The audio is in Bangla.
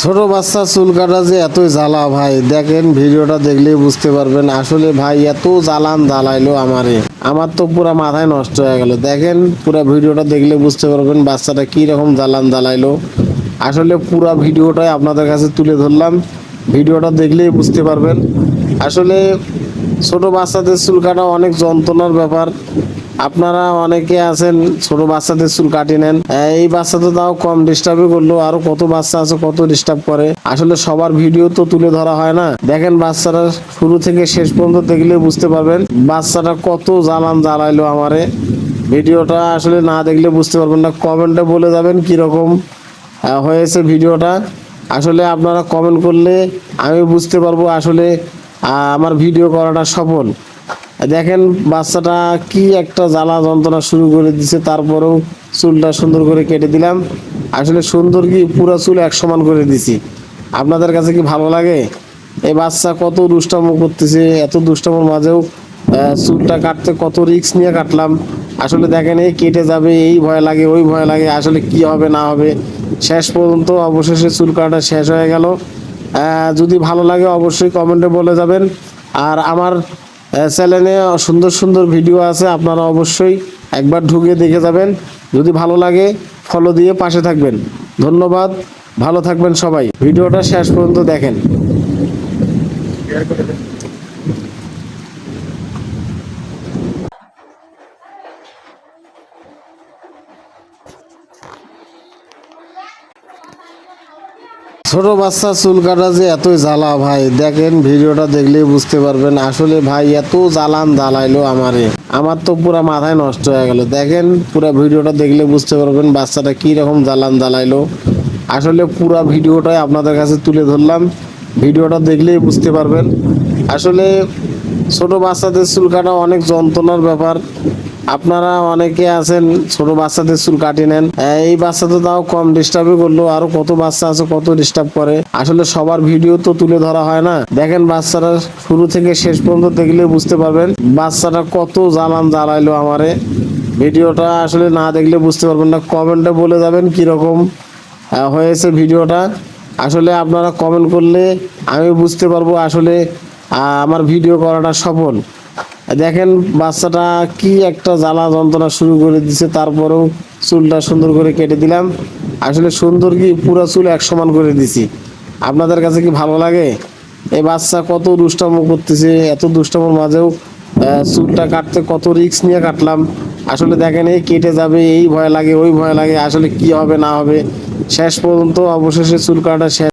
ছোট বাচ্চা চুল কাটা যে এতই জ্বালা ভাই, দেখেন ভিডিওটা দেখলেই বুঝতে পারবেন। আসলে ভাই এত জ্বালান জ্বালাইলো আমারে, আমার তো পুরা মাথায় নষ্ট হয়ে গেল। দেখেন পুরা ভিডিওটা দেখলে বুঝতে পারবেন বাচ্চাটা কি রকম জ্বালান জ্বালাইলো। আসলে পুরা ভিডিওটাই আপনাদের কাছে তুলে ধরলাম, ভিডিওটা দেখলেই বুঝতে পারবেন। আসলে ছোট বাচ্চাদের চুল কাটা অনেক যন্ত্রণার ব্যাপার। আপনারা অনেকে আছেন ছোট বাচ্চাদের চুল কাটি নেন, এই বাচ্চা তো তাও কম ডিস্টার্বই করলো, আরো কত বাচ্চা আছে কত ডিস্টার্ব করে। আসলে সবার ভিডিও তো তুলে ধরা হয় না। দেখেন বাচ্চারা শুরু থেকে শেষ পর্যন্ত দেখলে বুঝতে পারবেন বাচ্চাটা কত জ্বালান জ্বালাইলো আমারে। ভিডিওটা আসলে না দেখলে বুঝতে পারবেন না। কমেন্টে বলে যাবেন কিরকম হয়েছে ভিডিওটা। আসলে আপনারা কমেন্ট করলে আমি বুঝতে পারবো আসলে আমার ভিডিও করাটা সফল। দেখেন বাচ্চাটা কি একটা জ্বালা যন্ত্রণা শুরু করে দিছে, তারপরেও চুলটা সুন্দর করে কেটে দিলাম। আসলে সুন্দর কি পুরো চুল এক সমান করে দিছি। আপনাদের কাছে কি ভালো লাগে? এই বাচ্চা কত দুষ্টামো করতেছে, এত দুষ্টামোর মাঝেও চুলটা কাটতে কত রিস্ক নিয়ে কাটলাম। আসলে দেখেন এই কেটে যাবে, এই ভয় লাগে ওই ভয় লাগে, আসলে কি হবে না হবে। শেষ পর্যন্ত অবশেষে চুল কাটা শেষ হয়ে গেল। যদি ভালো লাগে অবশ্যই কমেন্টে বলে যাবেন। আর আমার চ্যানেলে সুন্দর সুন্দর ভিডিও আছে, আপনারা অবশ্যই একবার ঢুকে দেখে যাবেন। যদি ভালো লাগে ফলো দিয়ে পাশে থাকবেন। ধন্যবাদ, ভালো থাকবেন সবাই। ভিডিওটা শেষ পর্যন্ত দেখেন। ছোট বাচ্চা চুল কাটা যে এতই জ্বালা ভাই, দেখেন ভিডিওটা দেখলেই বুঝতে পারবেন। আসলে ভাই এত জ্বালান জ্বালাইলো আমারে, আমার তো পুরা মাথায় নষ্ট হয়ে গেল। দেখেন পুরা ভিডিওটা দেখলে বুঝতে পারবেন বাচ্চাটা কি রকম জ্বালান জ্বালাইলো। আসলে পুরা ভিডিওটাই আপনাদের কাছে তুলে ধরলাম, ভিডিওটা দেখলেই বুঝতে পারবেন। আসলে ছোট বাচ্চাদের চুল কাটা অনেক যন্ত্রণার ব্যাপার। আপনারা অনেকে আছেন ছোট বাচ্চাদের চুল কাটি নেন, এই বাচ্চা তো তাও কম ডিস্টার্বই করলো, আরো কত বাচ্চা আছে কত ডিস্টার্ব করে। আসলে সবার ভিডিও তো তুলে ধরা হয় না। দেখেন বাচ্চারা শুরু থেকে শেষ পর্যন্ত দেখলে বুঝতে পারবেন বাচ্চাটা কত জ্বালান জ্বালাইলো আমারে। ভিডিওটা আসলে না দেখলে বুঝতে পারবেন না। কমেন্টে বলে যাবেন কিরকম হয়েছে ভিডিওটা। আসলে আপনারা কমেন্ট করলে আমি বুঝতে পারবো আসলে আমার ভিডিও করাটা সফল। দেখেন বাচ্চাটা কি একটা জ্বালা যন্ত্রণা শুরু করে দিছে, তারপরেও চুলটা সুন্দর করে কেটে দিলাম। আসলে সুন্দর কি পুরো চুল এক সমান করে দিছি। আপনাদের কাছে কি ভালো লাগে? এই বাচ্চা কত দুষ্টামো করতেছে, এত দুষ্টামোর মাঝেও চুলটা কাটতে কত রিস্ক নিয়ে কাটলাম। আসলে দেখেন এই কেটে যাবে, এই ভয় লাগে ওই ভয় লাগে, আসলে কি হবে না হবে। শেষ পর্যন্ত অবশেষে চুল কাটা শেষ।